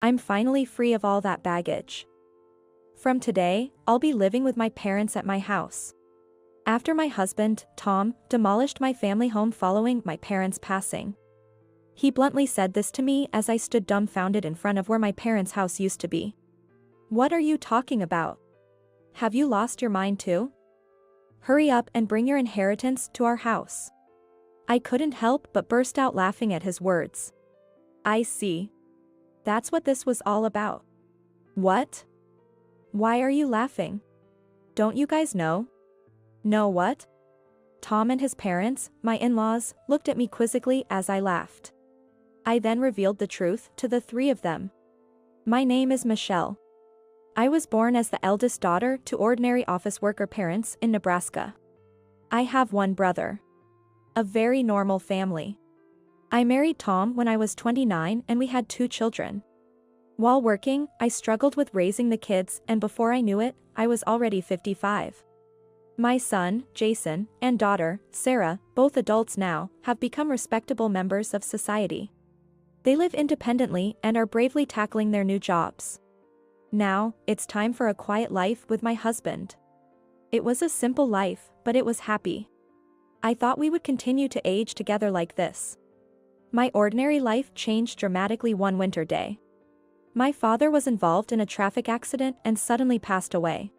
I'm finally free of all that baggage. From today, I'll be living with my parents at my house. After my husband, Tom, demolished my family home following my parents' passing. He bluntly said this to me as I stood dumbfounded in front of where my parents' house used to be. What are you talking about? Have you lost your mind too? Hurry up and bring your inheritance to our house. I couldn't help but burst out laughing at his words. I see. That's what this was all about. What? Why are you laughing? Don't you guys know? Know what? Tom and his parents, my in-laws, looked at me quizzically as I laughed. I then revealed the truth to the three of them. My name is Michelle. I was born as the eldest daughter to ordinary office worker parents in Nebraska. I have one brother. A very normal family. I married Tom when I was 29 and we had 2 children. While working, I struggled with raising the kids, and before I knew it, I was already 55. My son, Jason, and daughter, Sarah, both adults now, have become respectable members of society. They live independently and are bravely tackling their new jobs. Now, it's time for a quiet life with my husband. It was a simple life, but it was happy. I thought we would continue to age together like this. My ordinary life changed dramatically one winter day. My father was involved in a traffic accident and suddenly passed away.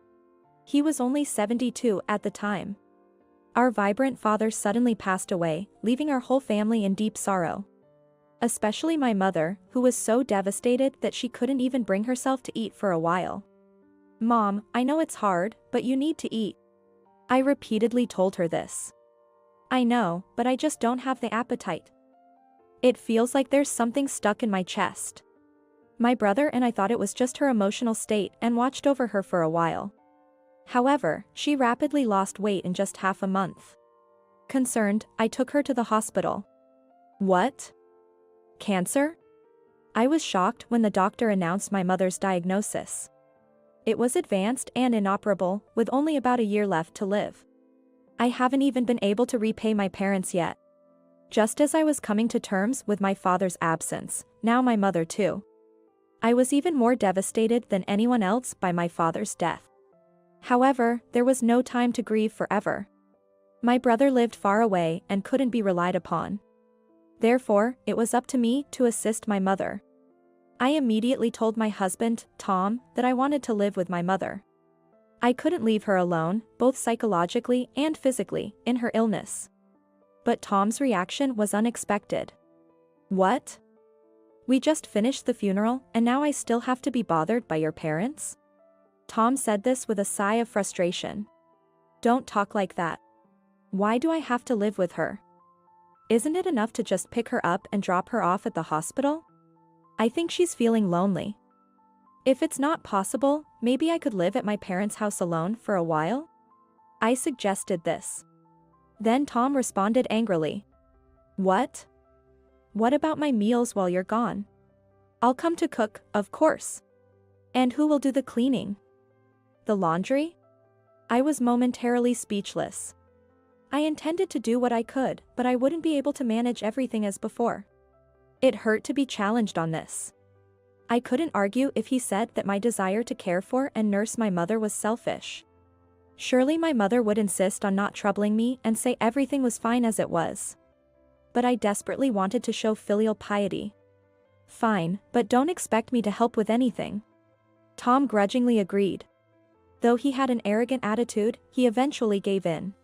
He was only 72 at the time. Our vibrant father suddenly passed away, leaving our whole family in deep sorrow. Especially my mother, who was so devastated that she couldn't even bring herself to eat for a while. Mom, I know it's hard, but you need to eat. I repeatedly told her this. I know, but I just don't have the appetite. It feels like there's something stuck in my chest. My brother and I thought it was just her emotional state and watched over her for a while. However, she rapidly lost weight in just half a month. Concerned, I took her to the hospital. What? Cancer? I was shocked when the doctor announced my mother's diagnosis. It was advanced and inoperable, with only about a year left to live. I haven't even been able to repay my parents yet. Just as I was coming to terms with my father's absence, now my mother too. I was even more devastated than anyone else by my father's death. However, there was no time to grieve forever. My brother lived far away and couldn't be relied upon. Therefore, it was up to me to assist my mother. I immediately told my husband, Tom, that I wanted to live with my mother. I couldn't leave her alone, both psychologically and physically, in her illness. But Tom's reaction was unexpected. What? We just finished the funeral, and now I still have to be bothered by your parents? Tom said this with a sigh of frustration. Don't talk like that. Why do I have to live with her? Isn't it enough to just pick her up and drop her off at the hospital? I think she's feeling lonely. If it's not possible, maybe I could live at my parents' house alone for a while? I suggested this. Then Tom responded angrily. What? What about my meals while you're gone? I'll come to cook, of course. And who will do the cleaning? The laundry? I was momentarily speechless. I intended to do what I could, but I wouldn't be able to manage everything as before. It hurt to be challenged on this. I couldn't argue if he said that my desire to care for and nurse my mother was selfish. Surely my mother would insist on not troubling me and say everything was fine as it was. But I desperately wanted to show filial piety. Fine, but don't expect me to help with anything. Tom grudgingly agreed. Though he had an arrogant attitude, he eventually gave in.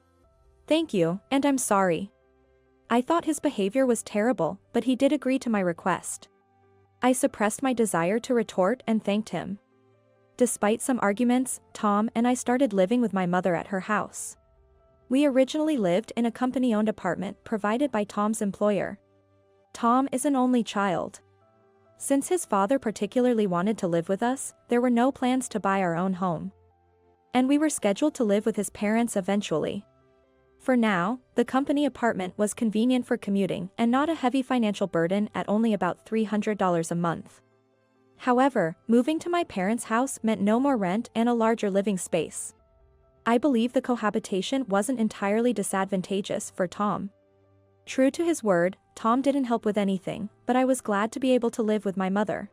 Thank you, and I'm sorry. I thought his behavior was terrible, but he did agree to my request. I suppressed my desire to retort and thanked him. Despite some arguments, Tom and I started living with my mother at her house. We originally lived in a company-owned apartment provided by Tom's employer. Tom is an only child. Since his father particularly wanted to live with us, there were no plans to buy our own home. And we were scheduled to live with his parents eventually. For now, the company apartment was convenient for commuting and not a heavy financial burden at only about $300 a month. However, moving to my parents' house meant no more rent and a larger living space. I believe the cohabitation wasn't entirely disadvantageous for Tom. True to his word, Tom didn't help with anything, but I was glad to be able to live with my mother.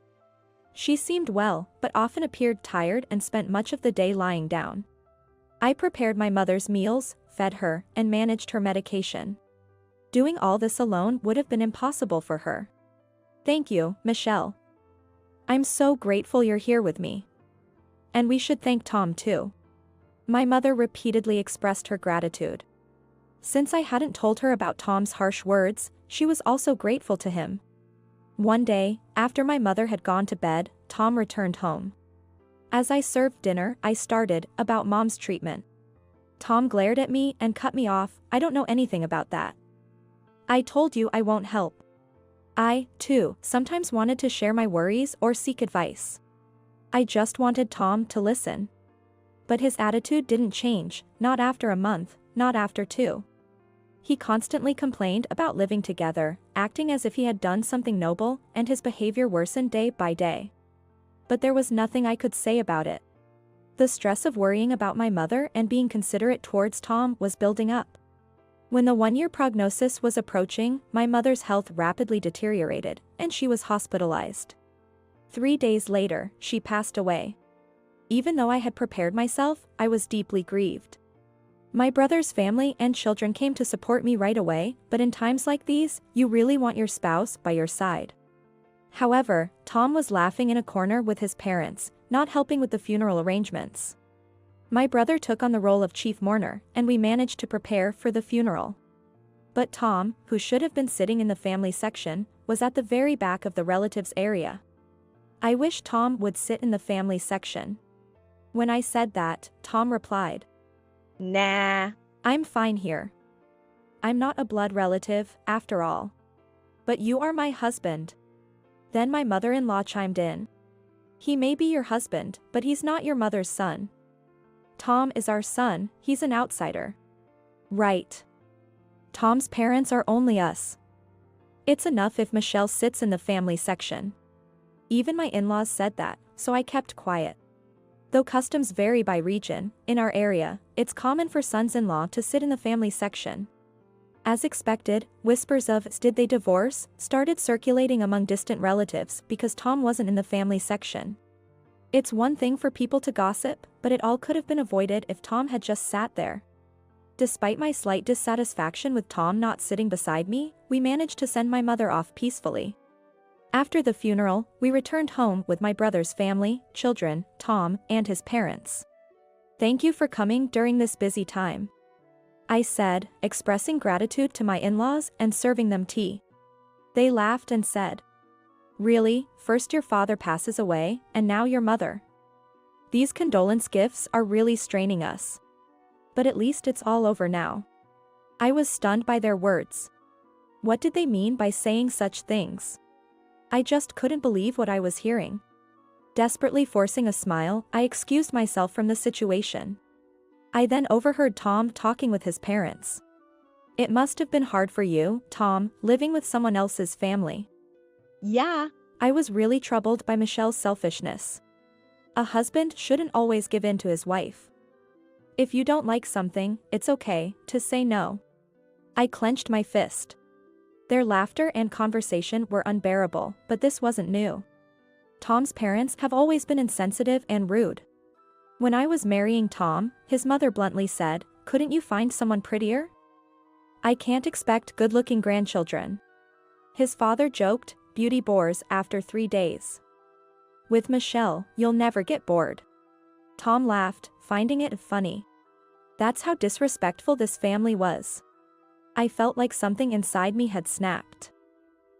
She seemed well, but often appeared tired and spent much of the day lying down. I prepared my mother's meals, fed her, and managed her medication. Doing all this alone would have been impossible for her. Thank you, Michelle. I'm so grateful you're here with me. And we should thank Tom too. My mother repeatedly expressed her gratitude. Since I hadn't told her about Tom's harsh words, she was also grateful to him. One day, after my mother had gone to bed, Tom returned home. As I served dinner, I started about Mom's treatment. Tom glared at me and cut me off. I don't know anything about that. I told you I won't help. I, too, sometimes wanted to share my worries or seek advice. I just wanted Tom to listen. But his attitude didn't change, not after a month, not after 2. He constantly complained about living together, acting as if he had done something noble, and his behavior worsened day by day. But there was nothing I could say about it. The stress of worrying about my mother and being considerate towards Tom was building up. When the 1-year prognosis was approaching, my mother's health rapidly deteriorated, and she was hospitalized. 3 days later, she passed away. Even though I had prepared myself, I was deeply grieved. My brother's family and children came to support me right away, but in times like these, you really want your spouse by your side. However, Tom was laughing in a corner with his parents, not helping with the funeral arrangements. My brother took on the role of chief mourner, and we managed to prepare for the funeral. But Tom, who should have been sitting in the family section, was at the very back of the relatives area. I wish Tom would sit in the family section. When I said that, Tom replied, "Nah, I'm fine here. I'm not a blood relative, after all. But you are my husband." Then my mother-in-law chimed in. "He may be your husband, but he's not your mother's son. Tom is our son, he's an outsider." Right. Tom's parents are only us. It's enough if Michelle sits in the family section. Even my in-laws said that, so I kept quiet. Though customs vary by region, in our area, it's common for sons-in-law to sit in the family section. As expected, whispers of "did they divorce" started circulating among distant relatives because Tom wasn't in the family section. It's one thing for people to gossip, but it all could have been avoided if Tom had just sat there. Despite my slight dissatisfaction with Tom not sitting beside me, we managed to send my mother off peacefully. After the funeral, we returned home with my brother's family, children, Tom, and his parents. "Thank you for coming during this busy time," I said, expressing gratitude to my in-laws and serving them tea. They laughed and said, "Really, first your father passes away, and now your mother. These condolence gifts are really straining us. But at least it's all over now." I was stunned by their words. What did they mean by saying such things? I just couldn't believe what I was hearing. Desperately forcing a smile, I excused myself from the situation. I then overheard Tom talking with his parents. "It must have been hard for you, Tom, living with someone else's family." Yeah. I was really troubled by Michelle's selfishness. A husband shouldn't always give in to his wife. If you don't like something, it's okay to say no. I clenched my fist. Their laughter and conversation were unbearable, but this wasn't new. Tom's parents have always been insensitive and rude. When I was marrying Tom, his mother bluntly said, "Couldn't you find someone prettier? I can't expect good-looking grandchildren." His father joked, "Beauty bores after 3 days. With Michelle, you'll never get bored." Tom laughed, finding it funny. That's how disrespectful this family was. I felt like something inside me had snapped.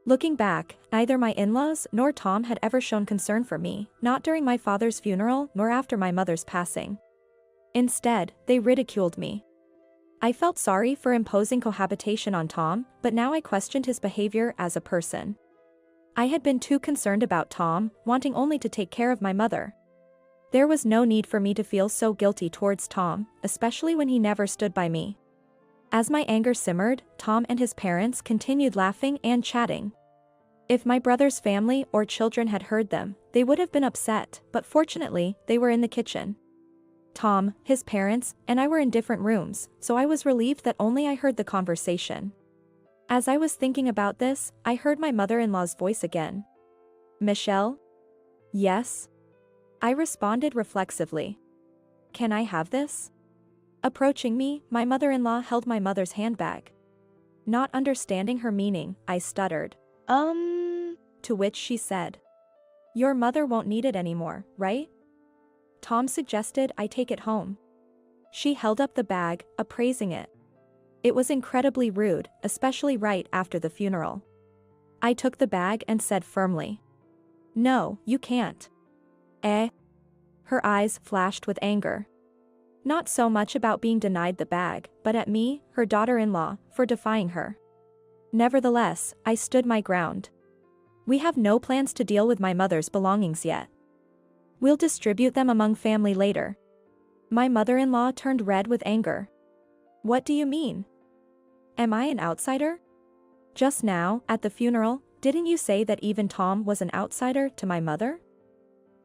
Looking back, neither my in-laws nor Tom had ever shown concern for me, not during my father's funeral nor after my mother's passing. Instead, they ridiculed me. I felt sorry for imposing cohabitation on Tom, but now I questioned his behavior as a person. I had been too concerned about Tom, wanting only to take care of my mother. There was no need for me to feel so guilty towards Tom, especially when he never stood by me. As my anger simmered, Tom and his parents continued laughing and chatting. If my brother's family or children had heard them, they would have been upset, but fortunately, they were in the kitchen. Tom, his parents, and I were in different rooms, so I was relieved that only I heard the conversation. As I was thinking about this, I heard my mother-in-law's voice again. "Michelle? Yes? I responded reflexively. Can I have this? Approaching me, my mother-in-law held my mother's handbag. Not understanding her meaning, I stuttered. To which she said, "Your mother won't need it anymore, right?" Tom suggested I take it home. She held up the bag, appraising it. It was incredibly rude, especially right after the funeral. I took the bag and said firmly, "No, you can't." Eh? Her eyes flashed with anger. Not so much about being denied the bag, but at me, her daughter-in-law, for defying her. Nevertheless, I stood my ground. We have no plans to deal with my mother's belongings yet. We'll distribute them among family later. My mother-in-law turned red with anger. What do you mean? Am I an outsider? Just now, at the funeral, didn't you say that even Tom was an outsider to my mother?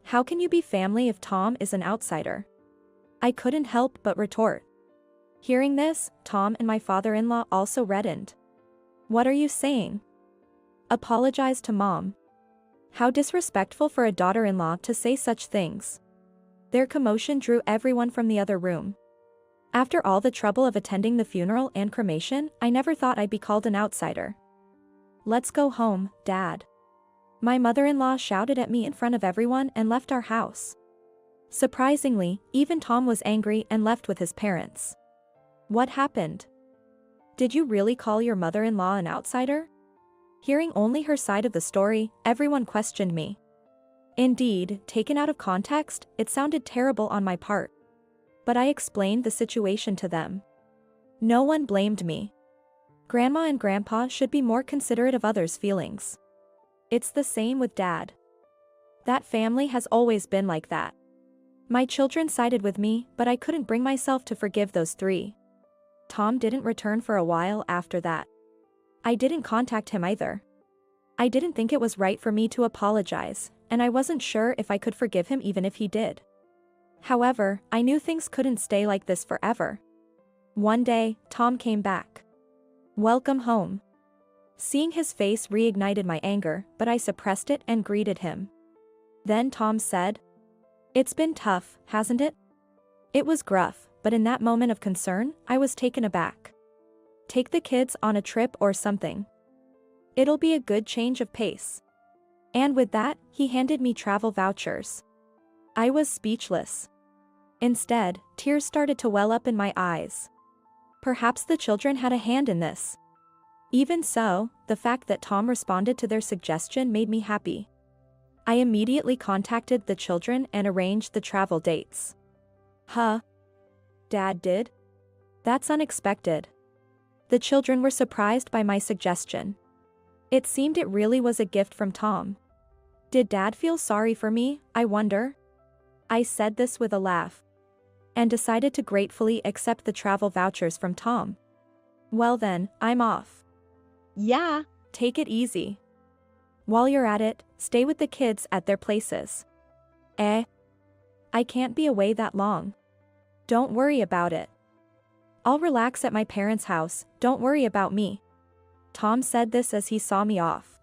How can you be family if Tom is an outsider? I couldn't help but retort. Hearing this, Tom and my father-in-law also reddened. What are you saying? Apologize to Mom. How disrespectful for a daughter-in-law to say such things. Their commotion drew everyone from the other room. After all the trouble of attending the funeral and cremation, I never thought I'd be called an outsider. Let's go home, Dad. My mother-in-law shouted at me in front of everyone and left our house. Surprisingly, even Tom was angry and left with his parents. What happened? Did you really call your mother-in-law an outsider? Hearing only her side of the story, everyone questioned me. Indeed, taken out of context, it sounded terrible on my part. But I explained the situation to them. No one blamed me. Grandma and Grandpa should be more considerate of others' feelings. It's the same with Dad. That family has always been like that. My children sided with me, but I couldn't bring myself to forgive those three. Tom didn't return for a while after that. I didn't contact him either. I didn't think it was right for me to apologize, and I wasn't sure if I could forgive him even if he did. However, I knew things couldn't stay like this forever. One day, Tom came back. Welcome home. Seeing his face reignited my anger, but I suppressed it and greeted him. Then Tom said, "It's been tough, hasn't it?" It was gruff, but in that moment of concern, I was taken aback. Take the kids on a trip or something. It'll be a good change of pace. And with that, he handed me travel vouchers. I was speechless. Instead, tears started to well up in my eyes. Perhaps the children had a hand in this. Even so, the fact that Tom responded to their suggestion made me happy. I immediately contacted the children and arranged the travel dates. Huh? Dad did? That's unexpected. The children were surprised by my suggestion. It seemed it really was a gift from Tom. Did Dad feel sorry for me, I wonder? I said this with a laugh. And decided to gratefully accept the travel vouchers from Tom. Well then, I'm off. Yeah, take it easy. While you're at it, stay with the kids at their places. Eh? I can't be away that long. Don't worry about it. I'll relax at my parents' house, don't worry about me. Tom said this as he saw me off.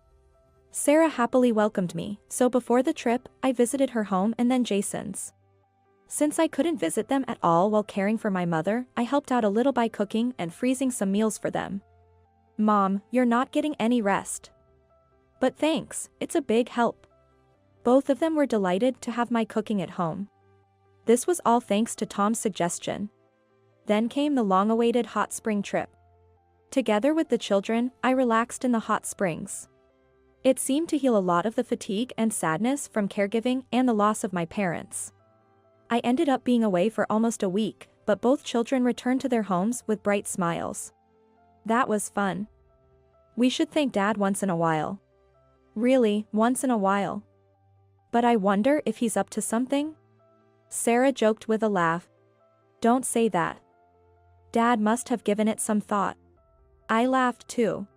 Sarah happily welcomed me, so before the trip, I visited her home and then Jason's. Since I couldn't visit them at all while caring for my mother, I helped out a little by cooking and freezing some meals for them. Mom, you're not getting any rest. But thanks, it's a big help. Both of them were delighted to have my cooking at home. This was all thanks to Tom's suggestion. Then came the long-awaited hot spring trip. Together with the children, I relaxed in the hot springs. It seemed to heal a lot of the fatigue and sadness from caregiving and the loss of my parents. I ended up being away for almost a week, but both children returned to their homes with bright smiles. That was fun. We should thank Dad once in a while. Really, once in a while. But I wonder if he's up to something? Sarah joked with a laugh. Don't say that. Dad must have given it some thought. I laughed too.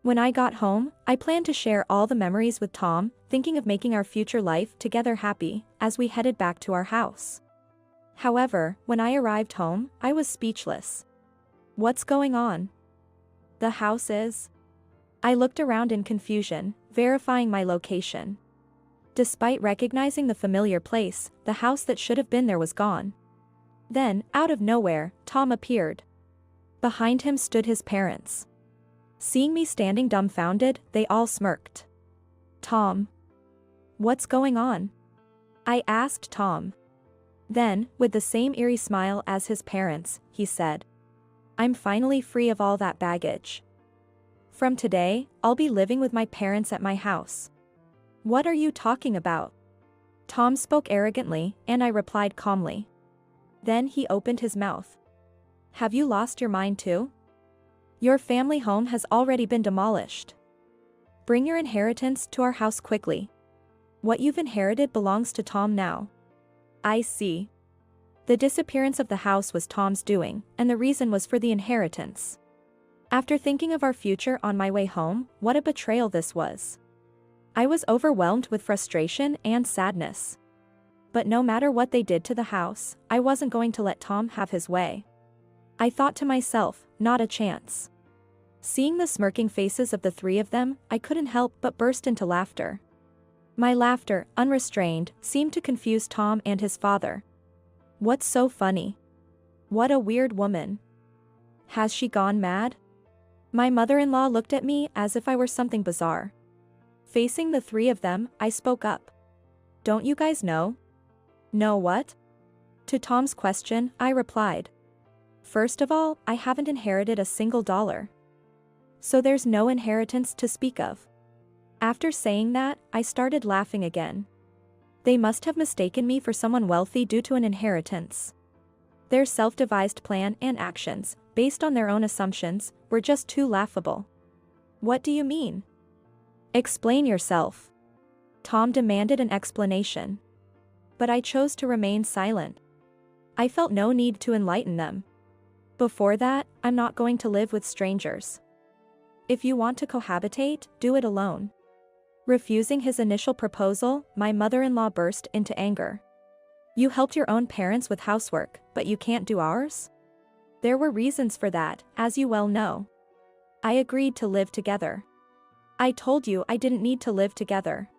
When I got home, I planned to share all the memories with Tom, thinking of making our future life together happy, as we headed back to our house. However, when I arrived home, I was speechless. What's going on? The house is? I looked around in confusion, verifying my location. Despite recognizing the familiar place, the house that should have been there was gone. Then, out of nowhere, Tom appeared. Behind him stood his parents. Seeing me standing dumbfounded, they all smirked. "Tom. What's going on?" I asked Tom. Then, with the same eerie smile as his parents, he said, "I'm finally free of all that baggage. From today, I'll be living with my parents at my house." "What are you talking about?" Tom spoke arrogantly, and I replied calmly. Then he opened his mouth. "Have you lost your mind too? Your family home has already been demolished. Bring your inheritance to our house quickly. What you've inherited belongs to Tom now." "I see." The disappearance of the house was Tom's doing, and the reason was for the inheritance. After thinking of our future on my way home, what a betrayal this was. I was overwhelmed with frustration and sadness. But no matter what they did to the house, I wasn't going to let Tom have his way. I thought to myself, not a chance. Seeing the smirking faces of the three of them, I couldn't help but burst into laughter. My laughter, unrestrained, seemed to confuse Tom and his father. "What's so funny? What a weird woman. Has she gone mad?" My mother-in-law looked at me as if I were something bizarre. Facing the three of them, I spoke up. "Don't you guys know?" "Know what?" To Tom's question, I replied. "First of all, I haven't inherited a single dollar. So there's no inheritance to speak of." After saying that, I started laughing again. They must have mistaken me for someone wealthy due to an inheritance. Their self-devised plan and actions, based on their own assumptions, were just too laughable. "What do you mean? Explain yourself." Tom demanded an explanation. But I chose to remain silent. I felt no need to enlighten them. Before that, I'm not going to live with strangers. If you want to cohabitate, do it alone. Refusing his initial proposal, my mother-in-law burst into anger. "You helped your own parents with housework, but you can't do ours?" There were reasons for that, as you well know. I agreed to live together. I told you I didn't need to live together.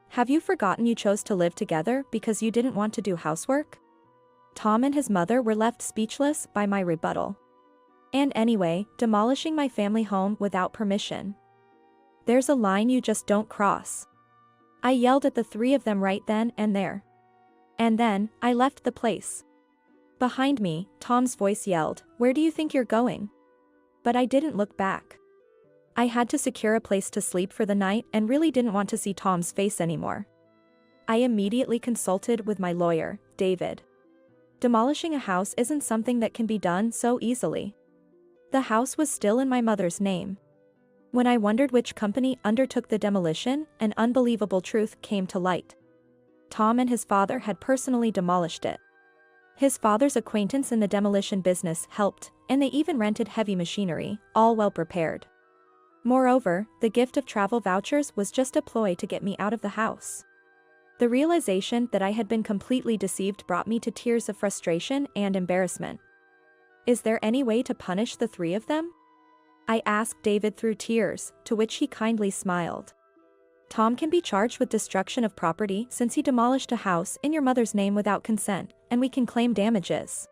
Have you forgotten you chose to live together because you didn't want to do housework? Tom and his mother were left speechless by my rebuttal. And anyway, demolishing my family home without permission. There's a line you just don't cross. I yelled at the three of them right then and there. And then, I left the place. Behind me, Tom's voice yelled, "Where do you think you're going?" But I didn't look back. I had to secure a place to sleep for the night and really didn't want to see Tom's face anymore. I immediately consulted with my lawyer, David. Demolishing a house isn't something that can be done so easily. The house was still in my mother's name. When I wondered which company undertook the demolition, an unbelievable truth came to light. Tom and his father had personally demolished it. His father's acquaintance in the demolition business helped, and they even rented heavy machinery, all well prepared. Moreover, the gift of travel vouchers was just a ploy to get me out of the house. The realization that I had been completely deceived brought me to tears of frustration and embarrassment. Is there any way to punish the three of them? I asked David through tears, to which he kindly smiled. Tom can be charged with destruction of property since he demolished a house in your mother's name without consent, and we can claim damages.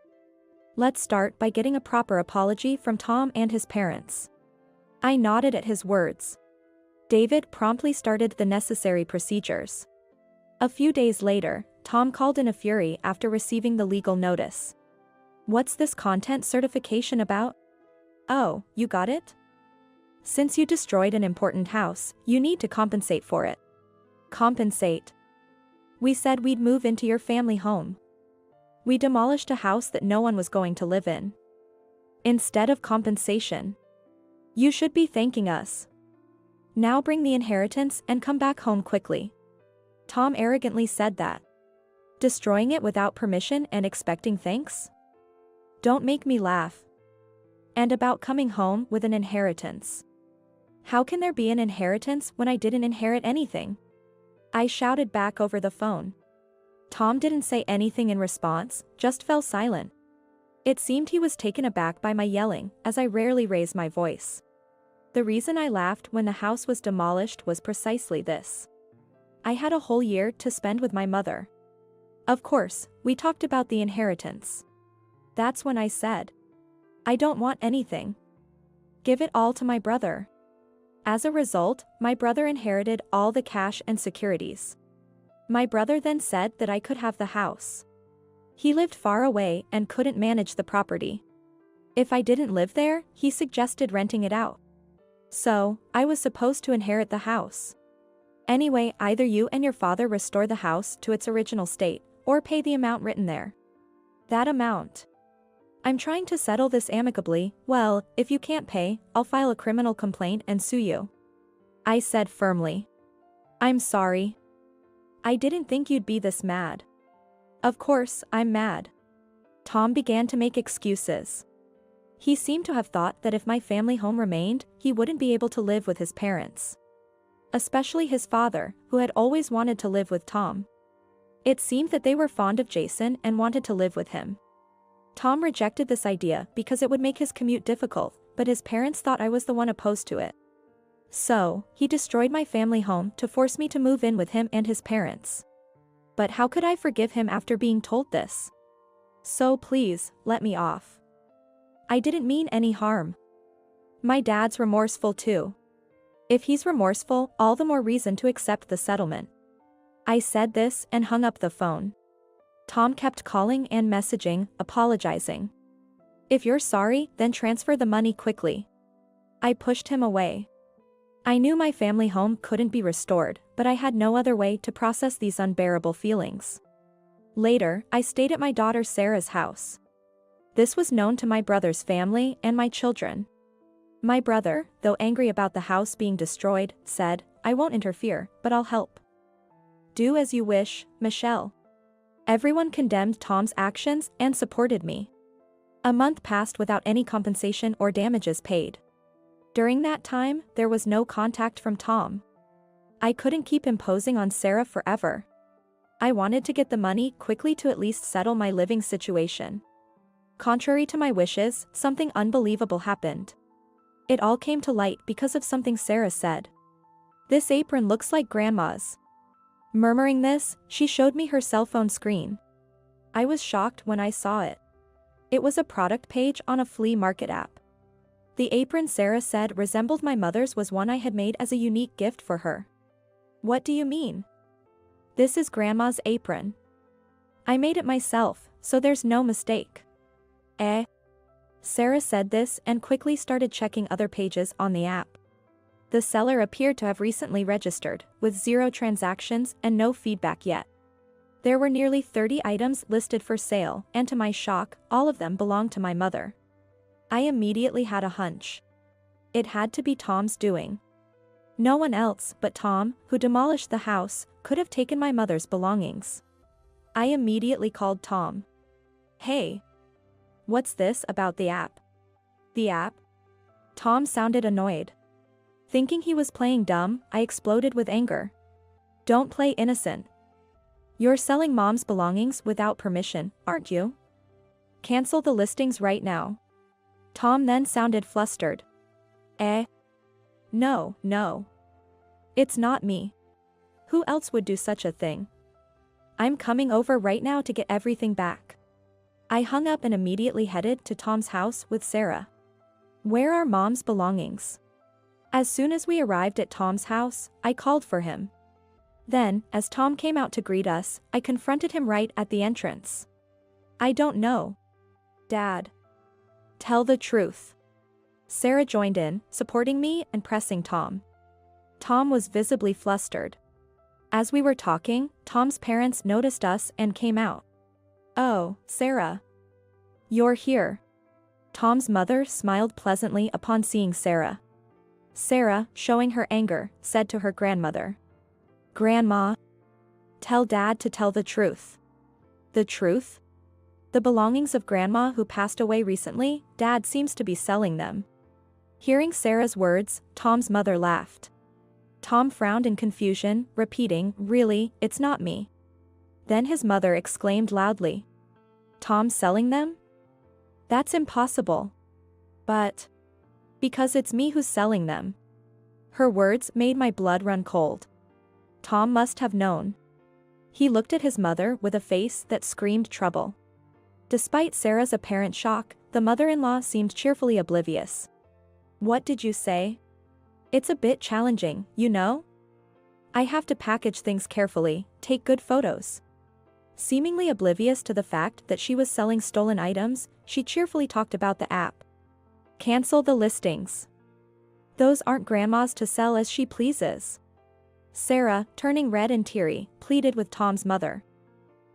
Let's start by getting a proper apology from Tom and his parents. I nodded at his words. David promptly started the necessary procedures. A few days later, Tom called in a fury after receiving the legal notice. What's this content certification about? Oh, you got it? Since you destroyed an important house, you need to compensate for it. Compensate? We said we'd move into your family home. We demolished a house that no one was going to live in. Instead of compensation. You should be thanking us. Now bring the inheritance and come back home quickly. Tom arrogantly said that. Destroying it without permission and expecting thanks? Don't make me laugh. And about coming home with an inheritance. How can there be an inheritance when I didn't inherit anything? I shouted back over the phone. Tom didn't say anything in response, just fell silent. It seemed he was taken aback by my yelling, as I rarely raised my voice. The reason I laughed when the house was demolished was precisely this. I had a whole year to spend with my mother. Of course, we talked about the inheritance. That's when I said, I don't want anything. Give it all to my brother. As a result, my brother inherited all the cash and securities. My brother then said that I could have the house. He lived far away and couldn't manage the property. If I didn't live there, he suggested renting it out. So, I was supposed to inherit the house. Anyway, either you and your father restore the house to its original state, or pay the amount written there. That amount. I'm trying to settle this amicably. Well, if you can't pay, I'll file a criminal complaint and sue you. I said firmly. I'm sorry. I didn't think you'd be this mad. Of course, I'm mad. Tom began to make excuses. He seemed to have thought that if my family home remained, he wouldn't be able to live with his parents. Especially his father, who had always wanted to live with Tom. It seemed that they were fond of Jason and wanted to live with him. Tom rejected this idea because it would make his commute difficult, but his parents thought I was the one opposed to it. So, he destroyed my family home to force me to move in with him and his parents. But how could I forgive him after being told this? So please, let me off. I didn't mean any harm. My dad's remorseful too. If he's remorseful, all the more reason to accept the settlement. I said this and hung up the phone. Tom kept calling and messaging, apologizing. If you're sorry, then transfer the money quickly. I pushed him away. I knew my family home couldn't be restored, but I had no other way to process these unbearable feelings. Later, I stayed at my daughter Sarah's house. This was known to my brother's family and my children. My brother, though angry about the house being destroyed, said, I won't interfere, but I'll help. Do as you wish, Michelle. Everyone condemned Tom's actions and supported me. A month passed without any compensation or damages paid. During that time, there was no contact from Tom. I couldn't keep imposing on Sarah forever. I wanted to get the money quickly to at least settle my living situation. Contrary to my wishes, something unbelievable happened. It all came to light because of something Sarah said. This apron looks like Grandma's. Murmuring this, she showed me her cell phone screen. I was shocked when I saw it. It was a product page on a flea market app. The apron Sarah said resembled my mother's was one I had made as a unique gift for her. What do you mean? This is Grandma's apron. I made it myself, so there's no mistake. Sarah said this and quickly started checking other pages on the app. The seller appeared to have recently registered, with 0 transactions and no feedback yet. There were nearly 30 items listed for sale, and to my shock, all of them belonged to my mother. I immediately had a hunch. It had to be Tom's doing. No one else but Tom, who demolished the house, could have taken my mother's belongings. I immediately called Tom. Hey. What's this about the app? The app? Tom sounded annoyed. Thinking he was playing dumb, I exploded with anger. Don't play innocent. You're selling Mom's belongings without permission, aren't you? Cancel the listings right now. Tom then sounded flustered. No. It's not me. Who else would do such a thing? I'm coming over right now to get everything back. I hung up and immediately headed to Tom's house with Sarah. Where are Mom's belongings? As soon as we arrived at Tom's house, I called for him. Then, as Tom came out to greet us, I confronted him right at the entrance. I don't know. Dad. Tell the truth. Sarah joined in, supporting me and pressing Tom. Tom was visibly flustered. As we were talking, Tom's parents noticed us and came out. Oh, Sarah. You're here. Tom's mother smiled pleasantly upon seeing Sarah. Sarah, showing her anger, said to her grandmother. Grandma. Tell Dad to tell the truth. The truth? The belongings of Grandma who passed away recently, Dad seems to be selling them. Hearing Sarah's words, Tom's mother laughed. Tom frowned in confusion, repeating, Really, it's not me. Then his mother exclaimed loudly. Tom selling them? That's impossible. But. Because it's me who's selling them. Her words made my blood run cold. Tom must have known. He looked at his mother with a face that screamed trouble. Despite Sarah's apparent shock, the mother-in-law seemed cheerfully oblivious. "What did you say?" "It's a bit challenging, you know? I have to package things carefully, take good photos." Seemingly oblivious to the fact that she was selling stolen items, she cheerfully talked about the app. "Cancel the listings. Those aren't grandma's to sell as she pleases." Sarah, turning red and teary, pleaded with Tom's mother.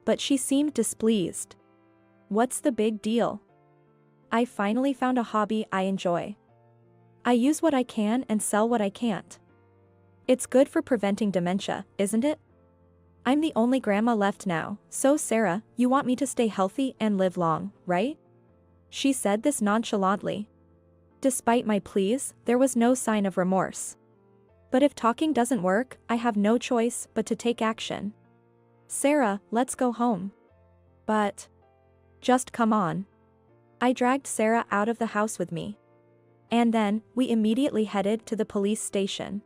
But she seemed displeased. "What's the big deal? I finally found a hobby I enjoy. I use what I can and sell what I can't. It's good for preventing dementia, isn't it? I'm the only grandma left now, so Sarah, you want me to stay healthy and live long, right?" She said this nonchalantly. Despite my pleas, there was no sign of remorse. "But if talking doesn't work, I have no choice but to take action. Sarah, let's go home." "But..." "Just come on." I dragged Sarah out of the house with me. And then, we immediately headed to the police station.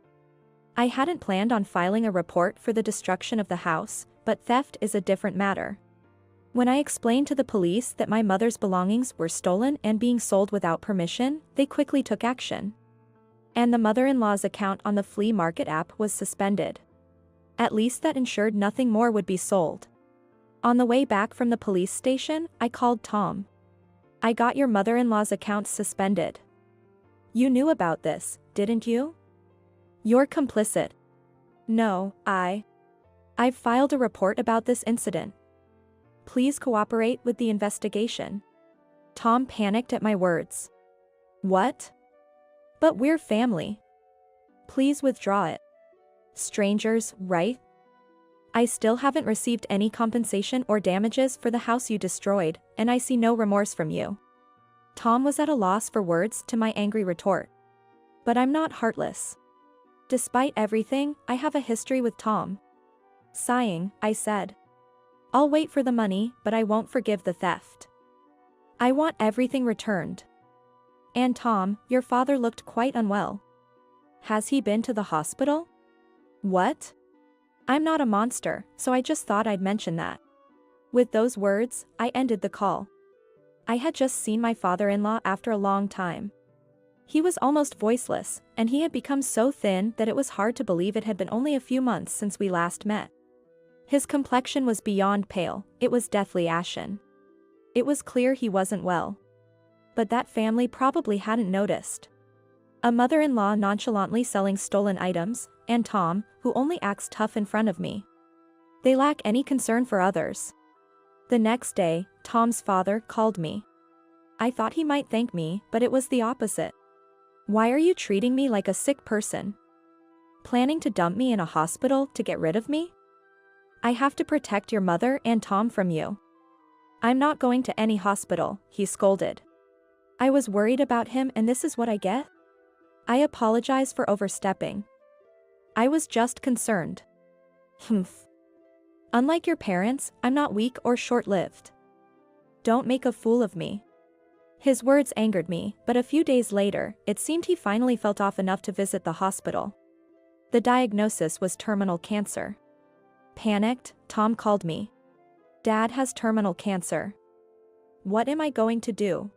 I hadn't planned on filing a report for the destruction of the house, but theft is a different matter. When I explained to the police that my mother's belongings were stolen and being sold without permission, they quickly took action. And the mother-in-law's account on the flea market app was suspended. At least that ensured nothing more would be sold. On the way back from the police station, I called Tom. "I got your mother-in-law's account suspended. You knew about this, didn't you?" "You're complicit." "No, I've filed a report about this incident. Please cooperate with the investigation." Tom panicked at my words. "What?" "But we're family. Please withdraw it. Strangers, right? I still haven't received any compensation or damages for the house you destroyed, and I see no remorse from you." Tom was at a loss for words to my angry retort. But I'm not heartless. Despite everything, I have a history with Tom. Sighing, I said. "I'll wait for the money, but I won't forgive the theft. I want everything returned. And Tom, your father looked quite unwell. Has he been to the hospital?" "What?" "I'm not a monster, so I just thought I'd mention that." With those words, I ended the call. I had just seen my father-in-law after a long time. He was almost voiceless, and he had become so thin that it was hard to believe it had been only a few months since we last met. His complexion was beyond pale, it was deathly ashen. It was clear he wasn't well. But that family probably hadn't noticed. A mother-in-law nonchalantly selling stolen items, and Tom, who only acts tough in front of me. They lack any concern for others. The next day, Tom's father called me. I thought he might thank me, but it was the opposite. "Why are you treating me like a sick person? Planning to dump me in a hospital to get rid of me? I have to protect your mother and Tom from you." "I'm not going to any hospital," he scolded. I was worried about him, and this is what I get? I apologize for overstepping. I was just concerned. Humph. Unlike your parents, I'm not weak or short-lived. Don't make a fool of me. His words angered me, but a few days later, it seemed he finally felt off enough to visit the hospital. The diagnosis was terminal cancer. Panicked, Tom called me. "Dad has terminal cancer. What am I going to do?"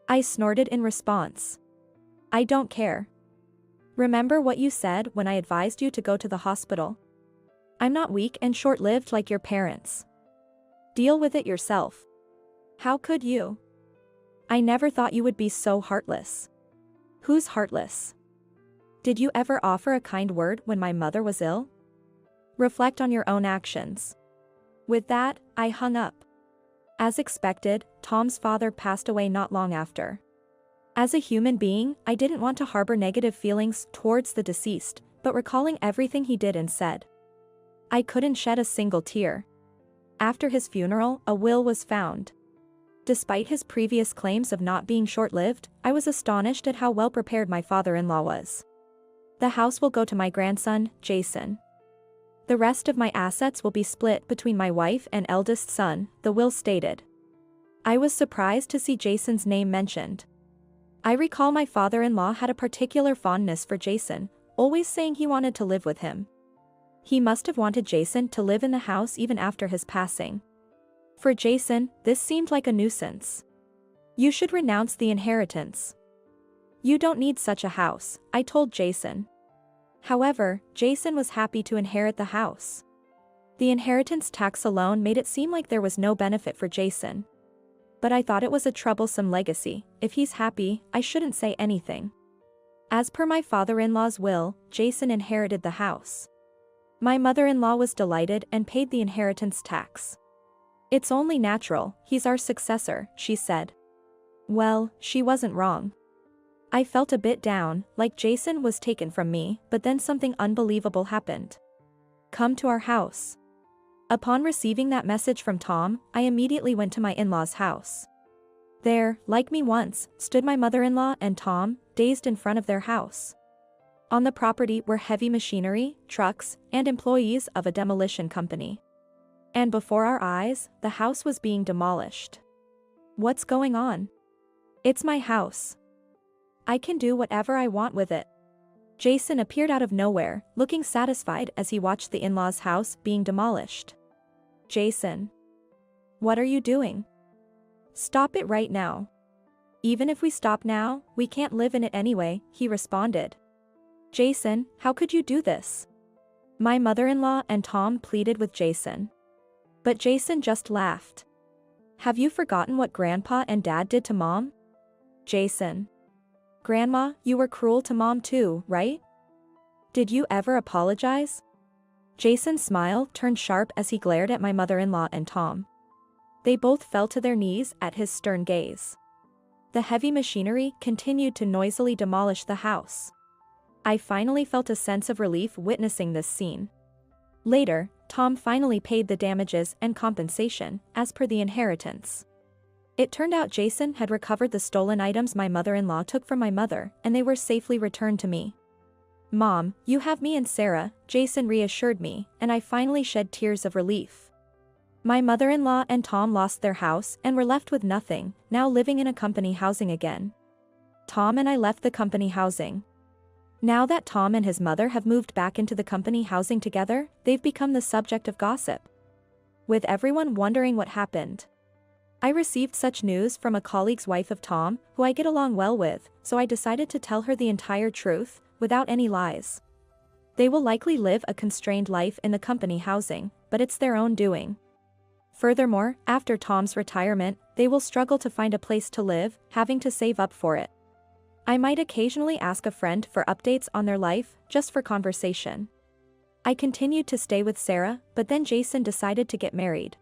I snorted in response. "I don't care. Remember what you said when I advised you to go to the hospital? I'm not weak and short-lived like your parents. Deal with it yourself." "How could you? I never thought you would be so heartless." "Who's heartless? Did you ever offer a kind word when my mother was ill? Reflect on your own actions." With that, I hung up. As expected, Tom's father passed away not long after. As a human being, I didn't want to harbor negative feelings towards the deceased, but recalling everything he did and said, I couldn't shed a single tear. After his funeral, a will was found. Despite his previous claims of not being short-lived, I was astonished at how well prepared my father-in-law was. "The house will go to my grandson, Jason. The rest of my assets will be split between my wife and eldest son," the will stated. I was surprised to see Jason's name mentioned. I recall my father-in-law had a particular fondness for Jason, always saying he wanted to live with him. He must have wanted Jason to live in the house even after his passing. For Jason, this seemed like a nuisance. You should renounce the inheritance. You don't need such a house, I told Jason. However, Jason was happy to inherit the house. The inheritance tax alone made it seem like there was no benefit for Jason. But I thought it was a troublesome legacy. If he's happy, I shouldn't say anything. As per my father-in-law's will, Jason inherited the house. My mother-in-law was delighted and paid the inheritance tax. It's only natural, he's our successor, she said. Well, she wasn't wrong. I felt a bit down, like Jason was taken from me, but then something unbelievable happened. Come to our house. Upon receiving that message from Tom, I immediately went to my in-laws' house. There, like me once, stood my mother-in-law and Tom, dazed in front of their house. On the property were heavy machinery, trucks, and employees of a demolition company. And before our eyes, the house was being demolished. What's going on? It's my house. I can do whatever I want with it. Jason appeared out of nowhere, looking satisfied as he watched the in-laws' house being demolished. Jason. What are you doing? Stop it right now. Even if we stop now, we can't live in it anyway, he responded. Jason, how could you do this? My mother-in-law and Tom pleaded with Jason. But Jason just laughed. Have you forgotten what Grandpa and Dad did to Mom? Jason. Grandma, you were cruel to Mom too, right? Did you ever apologize? Jason's smile turned sharp as he glared at my mother-in-law and Tom. They both fell to their knees at his stern gaze. The heavy machinery continued to noisily demolish the house. I finally felt a sense of relief witnessing this scene. Later, Tom finally paid the damages and compensation, as per the inheritance. It turned out Jason had recovered the stolen items my mother-in-law took from my mother, and they were safely returned to me. Mom, you have me and Sarah, Jason reassured me, and I finally shed tears of relief. My mother-in-law and Tom lost their house and were left with nothing, now living in a company housing again. Tom and I left the company housing. Now that Tom and his mother have moved back into the company housing together, they've become the subject of gossip. With everyone wondering what happened. I received such news from a colleague's wife of Tom, who I get along well with, so I decided to tell her the entire truth, without any lies. They will likely live a constrained life in the company housing, but it's their own doing. Furthermore, after Tom's retirement, they will struggle to find a place to live, having to save up for it. I might occasionally ask a friend for updates on their life, just for conversation. I continued to stay with Sarah, but then Jason decided to get married.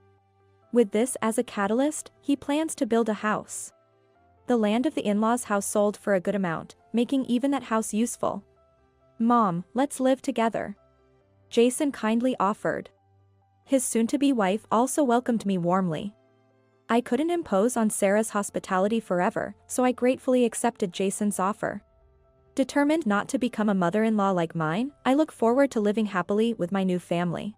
With this as a catalyst, he plans to build a house. The land of the in-laws' house sold for a good amount, making even that house useful. Mom, let's live together. Jason kindly offered. His soon-to-be wife also welcomed me warmly. I couldn't impose on Sarah's hospitality forever, so I gratefully accepted Jason's offer. Determined not to become a mother-in-law like mine, I look forward to living happily with my new family.